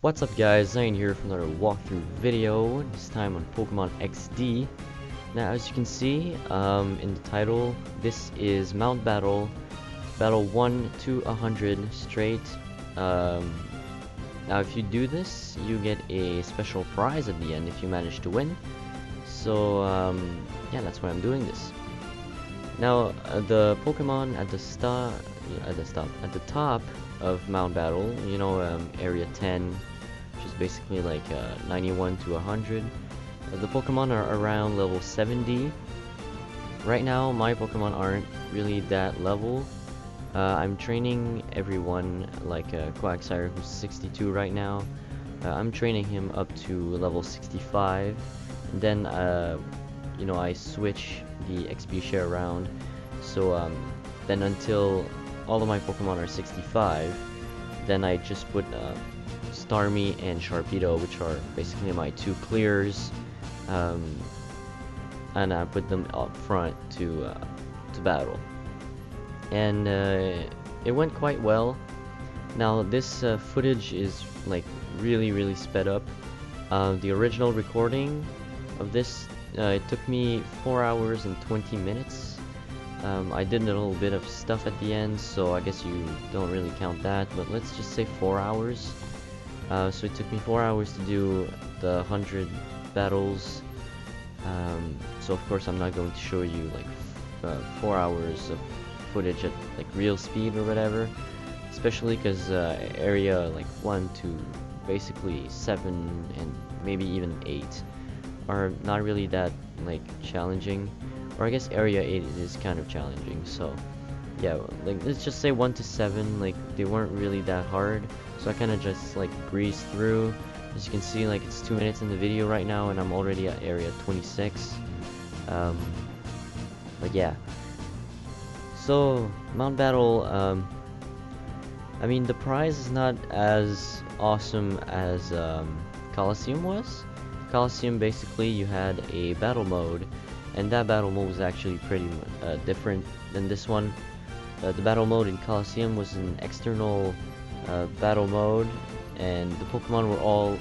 What's up guys, Zane here from another walkthrough video, this time on Pokemon XD. Now as you can see in the title, this is Mt.Battle, Battle 1 to 100 straight. Now if you do this, you get a special prize at the end if you manage to win. So yeah, that's why I'm doing this. Now the Pokemon at the top of Mt.Battle, you know, area 10, which is basically like 91 to 100. The Pokemon are around level 70. Right now, my Pokemon aren't really that level. I'm training everyone, like Quagsire, who's 62 right now. I'm training him up to level 65. And then, you know, I switch the XP share around. So then until all of my Pokemon are 65, then I just put Starmie and Sharpedo, which are basically my two clears, and I put them up front to battle, and it went quite well. Now this footage is like really sped up. The original recording of this, it took me 4 hours and 20 minutes. I did a little bit of stuff at the end, so I guess you don't really count that, but let's just say 4 hours. So it took me 4 hours to do the 100 battles. So of course I'm not going to show you like 4 hours of footage at like real speed or whatever, especially because area like 1 to basically 7 and maybe even 8 are not really that like challenging. Or I guess area 8 is kind of challenging, so yeah, like let's just say 1 to 7, like they weren't really that hard, so I kind of just like breezed through. As you can see, like it's 2 minutes in the video right now and I'm already at area 26. But yeah, so Mt.Battle, I mean the prize is not as awesome as Coliseum was. Coliseum, basically you had a battle mode, and that battle mode was actually pretty different than this one. The battle mode in Coliseum was an external battle mode, and the Pokemon were all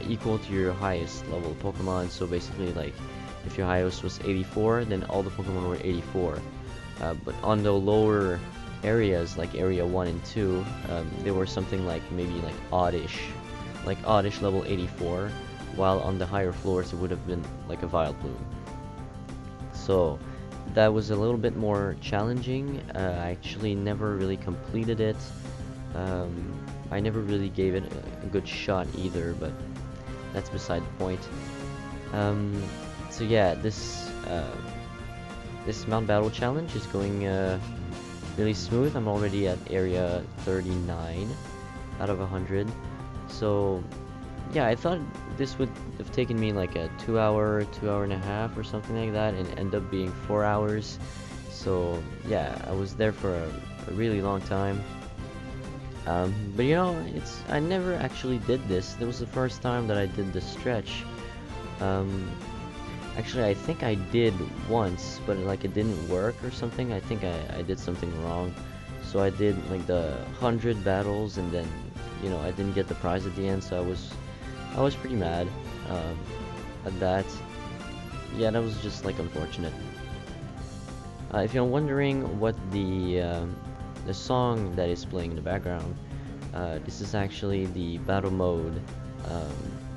equal to your highest level Pokemon. So basically, like if your highest was 84, then all the Pokemon were 84. But on the lower areas, like area 1 and 2, they were something like maybe like oddish level 84, while on the higher floors it would have been like a Vileplume. So that was a little bit more challenging. I actually never really completed it. I never really gave it a good shot either, but that's beside the point. So yeah, this Mt.Battle challenge is going really smooth. I'm already at area 39 out of 100. So yeah, I thought this would have taken me like a 2 hour and a half or something like that, and end up being 4 hours. So yeah, I was there for a really long time. But you know, I never actually did this. It was the first time that I did this stretch. Actually, I think I did once, but like it didn't work or something. I think I did something wrong. So I did like the 100 battles, and then, you know, I didn't get the prize at the end, so I was pretty mad at that. Yeah, that was just like unfortunate. If you're wondering what the song that is playing in the background, this is actually the battle mode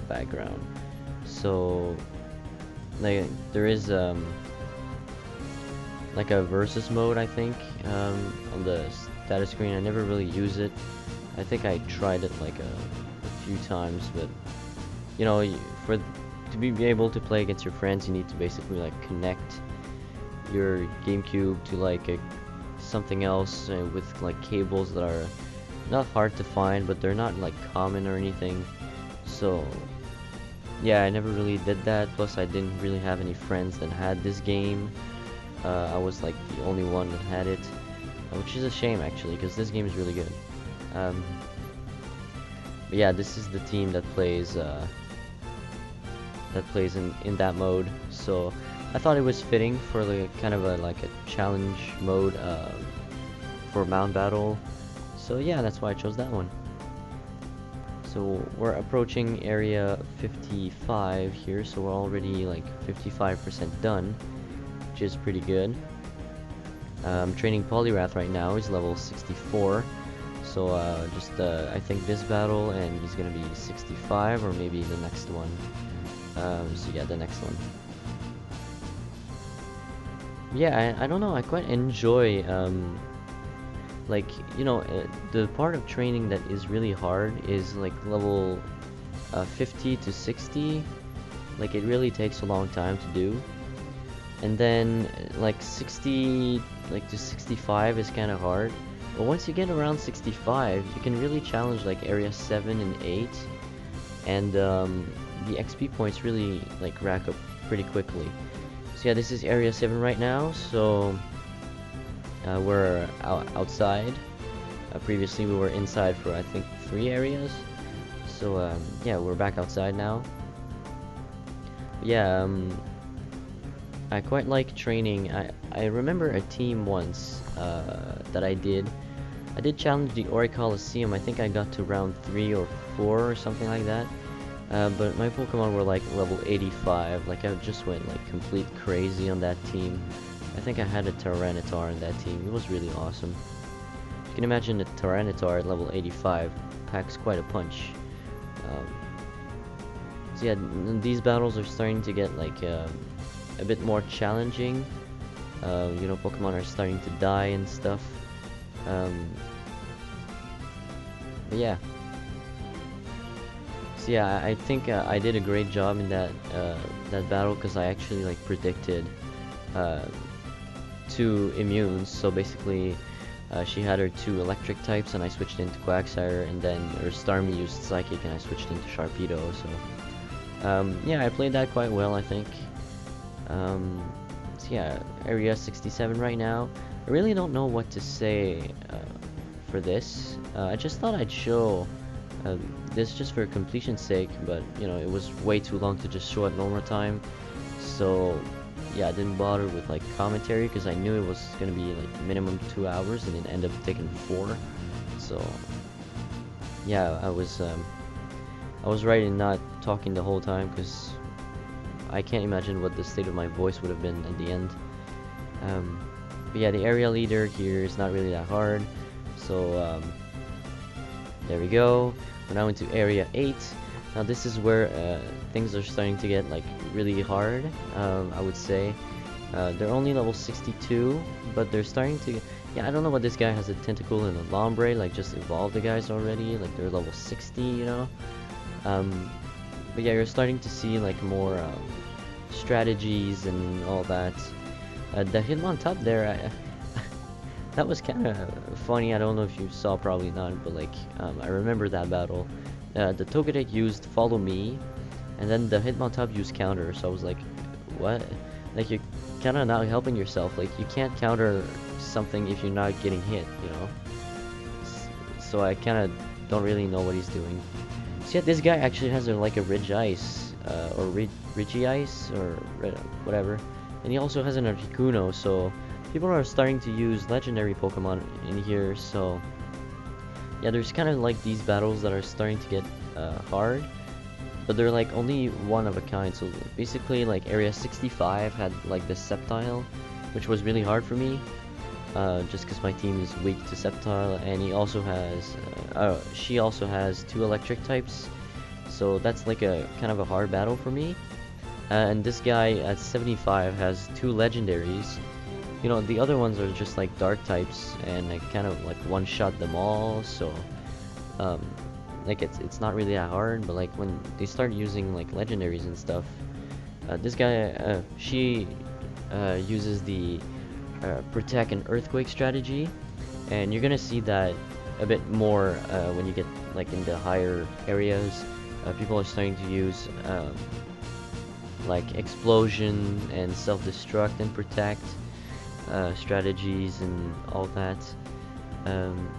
background. So like there is like a versus mode, I think, on the status screen. I never really use it. I think I tried it like a few times, but you know, to be able to play against your friends, you need to basically like connect your GameCube to like something else with like cables that are not hard to find, but they're not like common or anything. So yeah, I never really did that. Plus I didn't really have any friends that had this game. I was like the only one that had it, which is a shame actually, because this game is really good. But yeah, this is the team that plays in that mode. So I thought it was fitting for like kind of like a challenge mode for Mt.Battle. So yeah, that's why I chose that one. So we're approaching area 55 here, so we're already like 55% done, which is pretty good. Training Poliwrath right now, he's level 64. So I think this battle, and he's gonna be 65, or maybe the next one. So yeah, the next one. Yeah, I don't know, I quite enjoy, like, you know, the part of training that is really hard is like level 50 to 60. Like, it really takes a long time to do. And then like 60 like to 65 is kind of hard. But once you get around 65, you can really challenge like area 7 and 8. And the XP points really like rack up pretty quickly. So yeah, this is area 7 right now, so we're outside. Previously we were inside for I think 3 areas. So yeah, we're back outside now. But yeah, I quite like training. I remember a team once that I did challenge the Ori Coliseum. I think I got to round 3 or 4 or something like that. But my Pokemon were like level 85. Like, I just went like complete crazy on that team. I think I had a Tyranitar in that team. It was really awesome. You can imagine a Tyranitar at level 85 packs quite a punch. So yeah, these battles are starting to get like a bit more challenging. You know, Pokemon are starting to die and stuff. But yeah. So yeah, I think I did a great job in that battle, because I actually like predicted 2 immunes. So basically, she had her 2 electric types, and I switched into Quagsire, and then her Starmie used Psychic, and I switched into Sharpedo. So yeah, I played that quite well, I think. So yeah, area 67 right now. I really don't know what to say for this. I just thought I'd show this just for completion's sake, but you know, it was way too long to just show at normal time. So yeah, I didn't bother with like commentary, because I knew it was gonna be like minimum 2 hours, and it ended up taking 4. So yeah, I was right in not talking the whole time, because I can't imagine what the state of my voice would have been at the end. But yeah, the area leader here is not really that hard. So there we go. We're now into area 8. Now this is where things are starting to get like really hard. I would say they're only level 62, but they're starting to. Yeah, I don't know what this guy has, a Tentacool and a Lombre. Like, just evolved the guys already. Like, they're level 60, you know. But yeah, you're starting to see like more strategies and all that. The Hitmontop there, that was kind of funny. I don't know if you saw, probably not, but like I remember that battle. The Togetic used Follow Me, and then the Hitmontop used Counter. So I was like, what? Like, you're kind of not helping yourself. Like, you can't counter something if you're not getting hit, you know. So I kind of don't really know what he's doing. So yeah, this guy actually has like a Ridge Ice, or Ridgy Ice, or whatever. And he also has an Articuno, so people are starting to use legendary Pokemon in here. So yeah, there's kind of like these battles that are starting to get hard, but they're like only one of a kind. So basically, like area 65 had like the Sceptile, which was really hard for me, just because my team is weak to Sceptile, and he also has she also has 2 electric types, so that's like a kind of a hard battle for me. And this guy at 75 has 2 legendaries. You know, the other ones are just like dark types, and I kind of like one-shot them all. So like it's not really that hard, but like when they start using like legendaries and stuff, this guy she uses the Protect and Earthquake strategy, and you're gonna see that a bit more when you get like in the higher areas. People are starting to use like Explosion and Self-Destruct and Protect strategies and all that.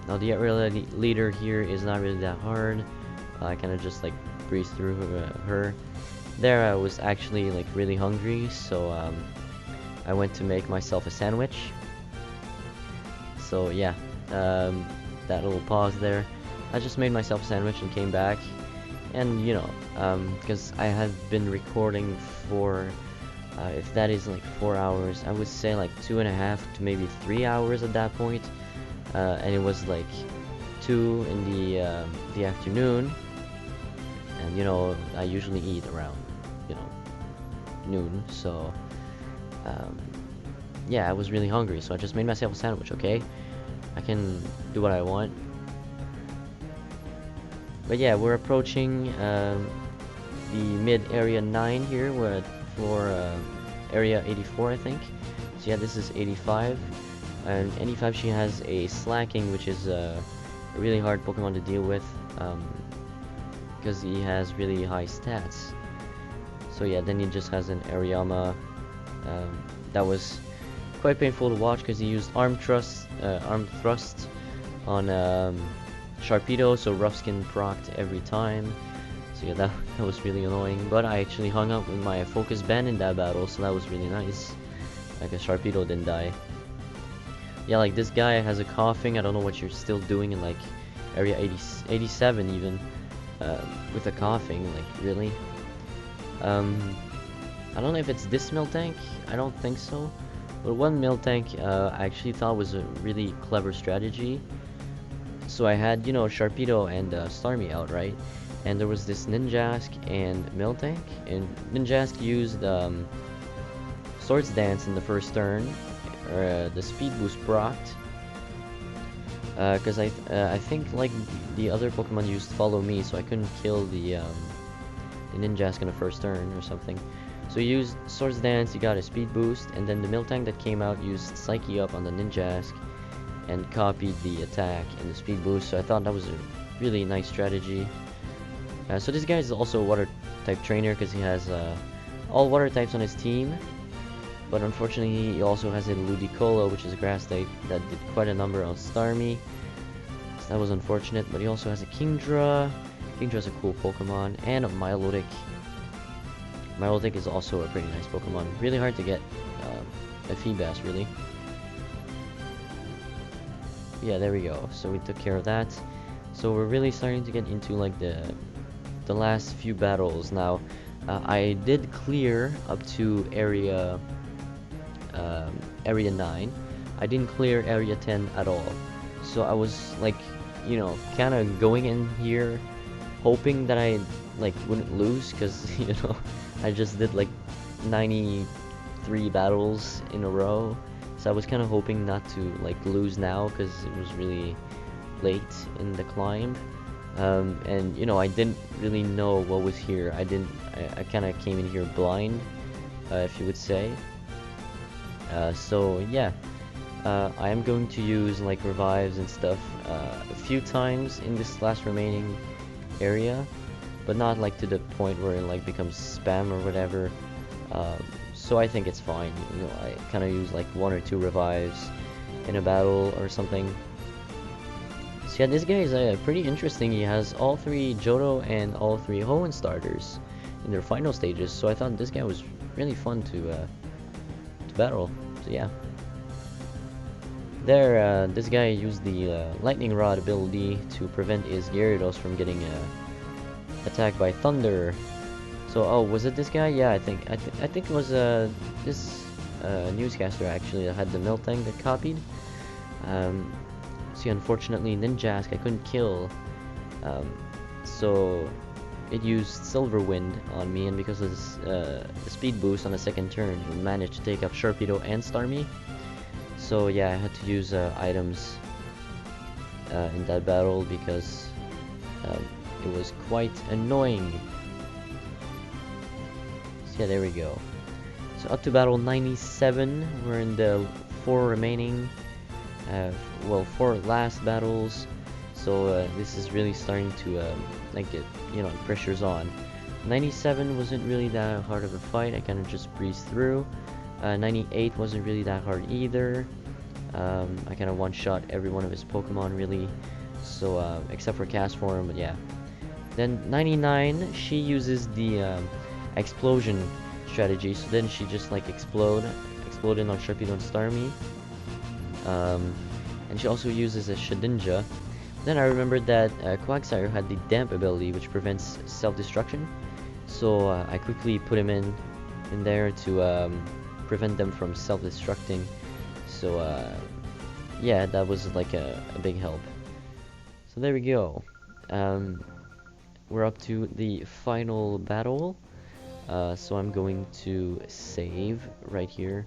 Now the area leader here is not really that hard. I kind of just like breezed through her. There I was actually like really hungry, so I went to make myself a sandwich. So yeah, that little pause there. I just made myself a sandwich and came back. And you know, because I have been recording for, if that is like 4 hours, I would say like 2.5 to maybe 3 hours at that point. And it was like 2 in the afternoon, and you know, I usually eat around, you know, noon. So yeah, I was really hungry, so I just made myself a sandwich. Okay, I can do what I want. But yeah, we're approaching the mid area 9 here. We're at floor area 84, I think. So yeah, this is 85. And 85, she has a slacking, which is a really hard Pokemon to deal with, because he has really high stats. So yeah, then he just has an Ariama. That was quite painful to watch because he used arm thrust on Sharpedo, so Rough Skin procced every time. So yeah, that was really annoying. But I actually hung up with my focus band in that battle, so that was really nice. Like a Sharpedo didn't die. Yeah, like this guy has a coughing. I don't know what you're still doing in like area 87 even, with a coughing. Like really. I don't know if it's this Miltank. I don't think so. But one Miltank I actually thought was a really clever strategy. So I had, you know, Sharpedo and Starmie out, right? And there was this Ninjask and Miltank, and Ninjask used Swords Dance in the first turn, the Speed Boost procced, because I think like the other Pokemon used Follow Me, so I couldn't kill the Ninjask in the first turn or something. So he used Swords Dance, he got a Speed Boost, and then the Miltank that came out used Psyche Up on the Ninjask and copied the attack and the Speed Boost, so I thought that was a really nice strategy. So this guy is also a Water type trainer because he has all Water types on his team, but unfortunately he also has a Ludicolo, which is a Grass type, that did quite a number on Starmie, so that was unfortunate. But he also has a Kingdra. Kingdra's a cool Pokemon, and a Milotic. Milotic is also a pretty nice Pokemon. Really hard to get a Feebas, really. Yeah, there we go. So we took care of that. So we're really starting to get into like the last few battles now. I did clear up to area 9. I didn't clear area 10 at all. So I was like, you know, kind of going in here hoping that I like wouldn't lose, because you know, I just did like 93 battles in a row. So I was kind of hoping not to like lose now, because it was really late in the climb, and you know, I didn't really know what was here. I kind of came in here blind, if you would say. So yeah, I am going to use like revives and stuff a few times in this last remaining area, but not like to the point where it like becomes spam or whatever. So I think it's fine. You know, I kind of use like 1 or 2 revives in a battle or something. So yeah, this guy is pretty interesting. He has all 3 Johto and all 3 Hoenn starters in their final stages. So I thought this guy was really fun to battle. So yeah. There, this guy used the Lightning Rod ability to prevent his Gyarados from getting attacked by Thunder. So, oh, was it this guy? Yeah, I think it was this newscaster actually that had the Miltank that copied. See, unfortunately, Ninjask I couldn't kill, so it used Silver Wind on me, and because of this speed boost on the second turn, it managed to take up Sharpedo and Starmie. So yeah, I had to use items in that battle because it was quite annoying. So yeah, there we go. So up to battle 97, we're in the 4 remaining, well, 4 last battles. So this is really starting to like get, you know, pressure's on. 97 wasn't really that hard of a fight. I kind of just breezed through. 98 wasn't really that hard either. I kind of one-shot every one of his Pokemon really, so except for Castform, but yeah. Then 99, she uses the explosion strategy, so then she just like exploded on Sharpedo and Starmie. And she also uses a Shedinja, Then I remembered that Quagsire had the damp ability, which prevents self-destruction. So I quickly put him in there to prevent them from self-destructing. So yeah, that was like a big help. So there we go. We're up to the final battle. So I'm going to save right here.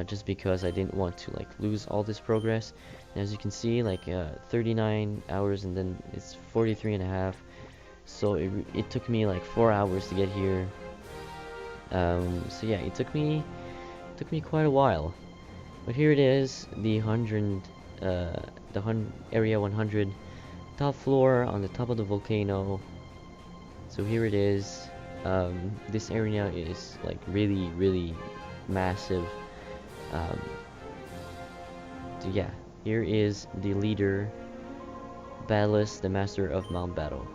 Just because I didn't want to like lose all this progress. And as you can see, like 39 hours and then it's 43 and a half. So it took me like 4 hours to get here. So yeah, it took me quite a while. But here it is, the area 100, top floor on the top of the volcano. So here it is. This area is like really massive. So yeah, here is the leader, Battlus, the master of Mt.Battle.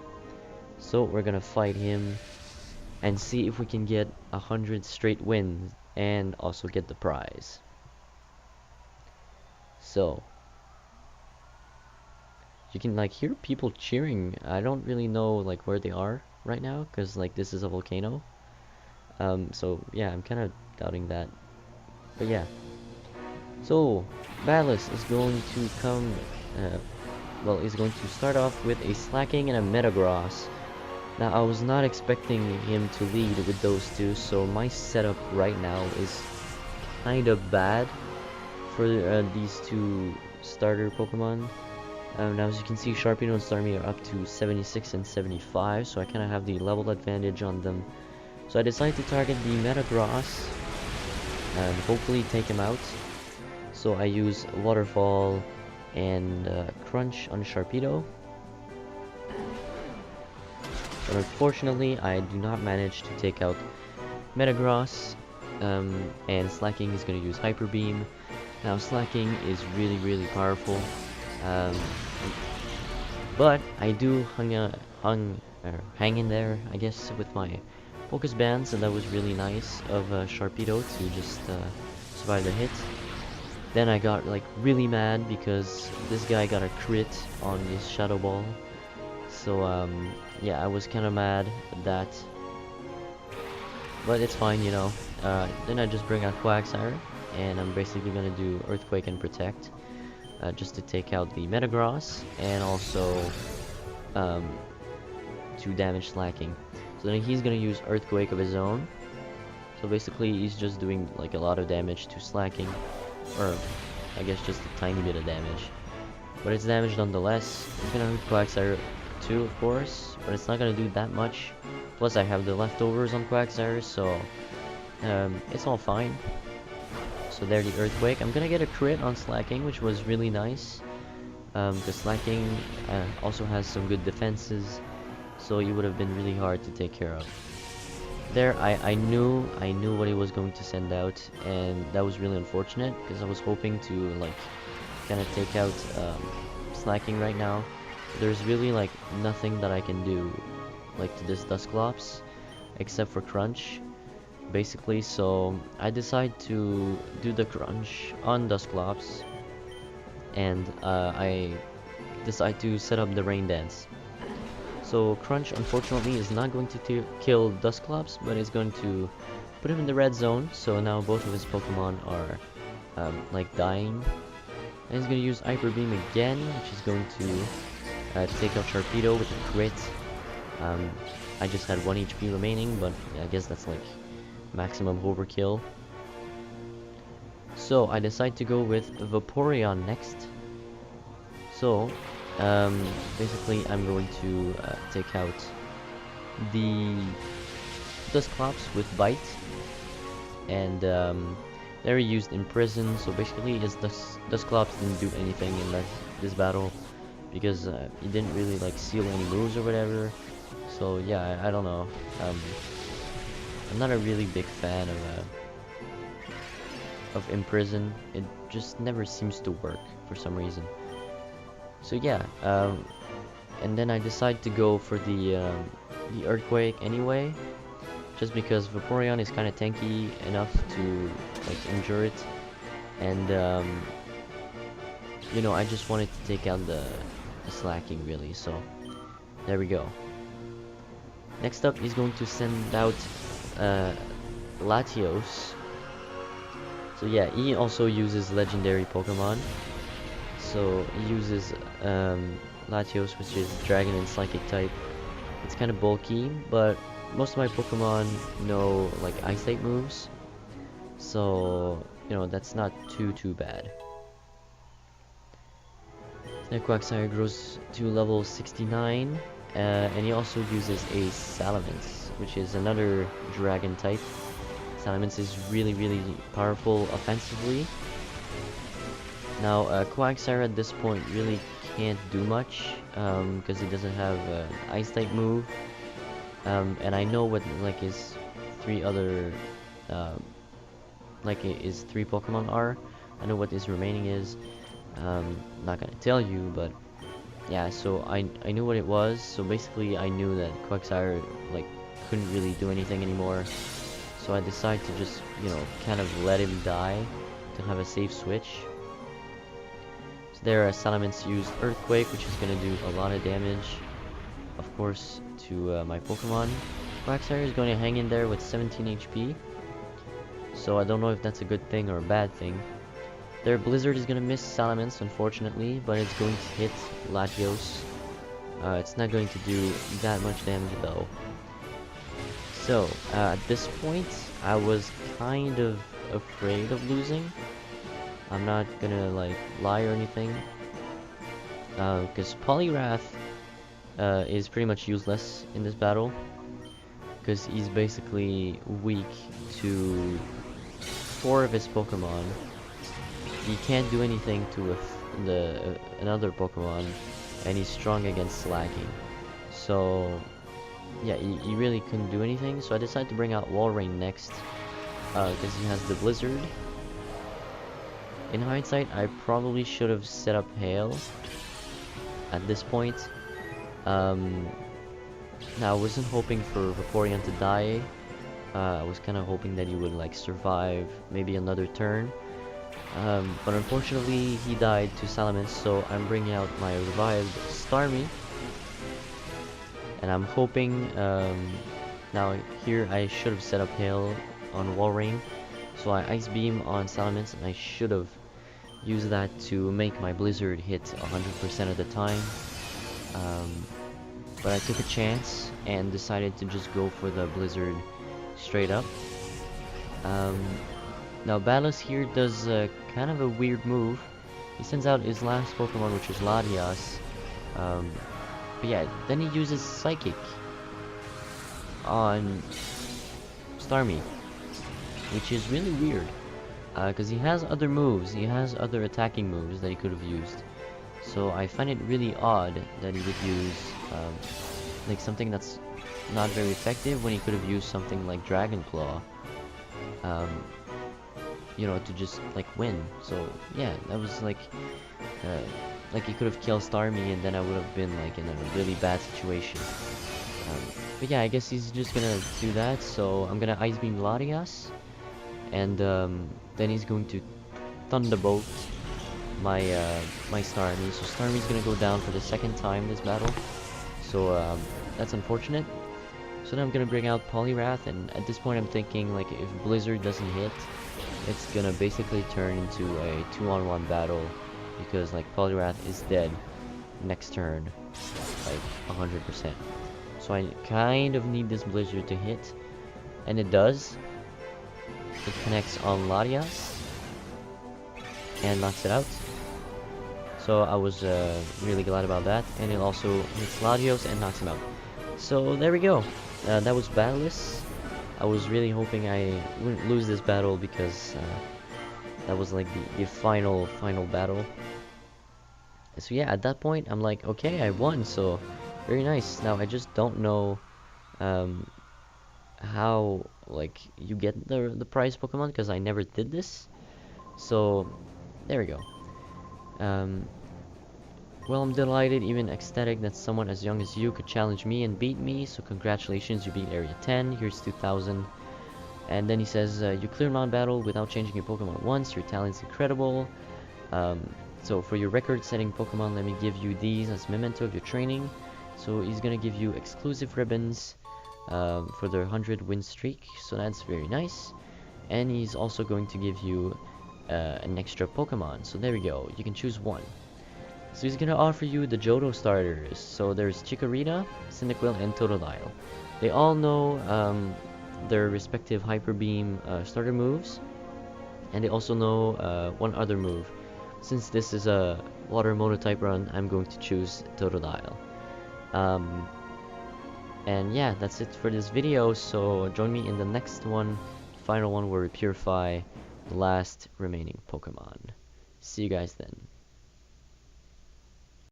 So we're gonna fight him and see if we can get 100 straight wins and also get the prize. So you can like hear people cheering. I don't really know like where they are right now because like this is a volcano. So yeah, I'm kind of doubting that. But yeah. So Battlus is going to come. Well, he's going to start off with a Slacking and a Metagross. Now, I was not expecting him to lead with those two, so my setup right now is kind of bad for these two starter Pokemon. Now, as you can see, Sharpedo and Starmie are up to 76 and 75, so I kind of have the level advantage on them. So I decided to target the Metagross and hopefully take him out. So I use Waterfall and Crunch on Sharpedo. But unfortunately, I do not manage to take out Metagross, and Slacking is going to use Hyper Beam. Now, Slacking is really powerful, but I do hang in there, I guess, with my Focus Bands, and that was really nice of Sharpedo to just survive the hit. Then I got like really mad because this guy got a crit on his Shadow Ball. So yeah, I was kind of mad at that, but it's fine, you know. Then I just bring out Quagsire, and I'm basically gonna do Earthquake and Protect, just to take out the Metagross, and also to damage Slacking. So then he's gonna use Earthquake of his own. So basically, he's just doing like a lot of damage to Slacking, or I guess just a tiny bit of damage. But it's damage nonetheless. It's gonna hurt Quagsire too, of course, but it's not gonna do that much. Plus I have the leftovers on Quagsire, so it's all fine. So there, the Earthquake. I'm gonna get a crit on Slacking, which was really nice, because Slacking also has some good defenses, so it would have been really hard to take care of. There, I knew what he was going to send out, and that was really unfortunate because I was hoping to like kind of take out Slacking right now. There's really like nothing that I can do like to this Dusclops except for Crunch, basically. So I decide to do the Crunch on Dusclops, and I decide to set up the Rain Dance. So Crunch unfortunately is not going to kill Dusclops, but is going to put him in the red zone. So now both of his Pokemon are like dying, and he's going to use Hyper Beam again, which is going to take out Sharpedo with a crit. I just had 1 HP remaining, but I guess that's like maximum overkill. So I decide to go with Vaporeon next. So basically I'm going to take out the Dusclops with Bite, and they're used in Prison. So basically his Dusclops didn't do anything in this battle, because he didn't really like seal any moves or whatever. So yeah, I don't know. I'm not a really big fan of Imprison. It just never seems to work for some reason. So yeah, and then I decide to go for the Earthquake anyway, just because Vaporeon is kind of tanky enough to like endure it, and you know, I just wanted to take out the slacking really. So there we go. Next up, he's going to send out Latios. So yeah, he also uses legendary Pokemon. So he uses Latios, which is Dragon and Psychic type. It's kind of bulky, but most of my Pokemon know like Ice type moves. So, you know, that's not too bad. The Quagsire grows to level 69, and he also uses a Salamence, which is another Dragon type. Salamence is really powerful offensively. Now, Quagsire at this point really can't do much, because he doesn't have an Ice type move. And I know what like his three other, his three Pokemon are. I know what his remaining is. Not gonna tell you, but yeah, so I knew what it was. So basically I knew that Quagsire like couldn't really do anything anymore, so I decided to just, you know, kind of let him die to have a safe switch. So there, Salamence used Earthquake, which is gonna do a lot of damage, of course, to my Pokemon. Quagsire is going to hang in there with 17 HP, so I don't know if that's a good thing or a bad thing. Their Blizzard is going to miss Salamence, unfortunately, but it's going to hit Latios. It's not going to do that much damage, though. So, at this point, I was kind of afraid of losing. I'm not gonna, like, lie or anything. Because Poliwrath is pretty much useless in this battle. Because he's basically weak to 4 of his Pokemon. He can't do anything to another Pokemon, and he's strong against slacking. So yeah, he really couldn't do anything. So I decided to bring out Walrein next, because he has the Blizzard. In hindsight, I probably should have set up Hail at this point. Now I wasn't hoping for Vaporeon to die. I was kind of hoping that he would like survive maybe another turn. But unfortunately he died to Salamence, so I'm bringing out my revived Starmie. And I'm hoping, now here I should have set up Hail on Walrein. So I Ice Beam on Salamence, and I should have used that to make my Blizzard hit 100% of the time. But I took a chance and decided to just go for the Blizzard straight up. Now Battlus here does kind of a weird move. He sends out his last Pokemon, which is Latias. But yeah, then he uses Psychic on Starmie, which is really weird. Because he has other moves, he has other attacking moves that he could have used. So I find it really odd that he would use like something that's not very effective when he could have used something like Dragon Claw. You know, to just like win. So yeah, that was like he could have killed Starmie, and then I would have been like in a really bad situation. But yeah, I guess he's just gonna do that. So I'm gonna Ice Beam Latias, and then he's going to Thunderbolt my my Starmie. So Starmie's gonna go down for the second time this battle. So that's unfortunate. So then I'm gonna bring out Poliwrath, and at this point I'm thinking like if Blizzard doesn't hit, it's gonna basically turn into a 2-on-1 battle, because like Poliwrath is dead next turn, like 100%. So I kind of need this Blizzard to hit, and it does. It connects on Latias and knocks it out. So I was really glad about that, and it also hits Latios and knocks him out. So there we go. That was Battleless. I was really hoping I wouldn't lose this battle, because that was like the final battle. So yeah, at that point I'm like, okay, I won, so very nice. Now I just don't know how like you get the prize Pokemon, because I never did this. So there we go. Well, I'm delighted, even ecstatic, that someone as young as you could challenge me and beat me, so congratulations, you beat Area 10, here's 2000. And then he says, you cleared Mt.Battle without changing your Pokemon once, your talent's incredible. So for your record-setting Pokemon, let me give you these as memento of your training. So he's gonna give you exclusive ribbons for their 100 win streak, so that's very nice. And he's also going to give you an extra Pokemon. So there we go, you can choose one. So he's gonna offer you the Johto starters. So there's Chikorita, Cyndaquil, and Totodile. They all know their respective Hyper Beam starter moves, and they also know one other move. Since this is a water Monotype run, I'm going to choose Totodile. And yeah, that's it for this video, so join me in the next one, the final one, where we purify the last remaining Pokemon. See you guys then.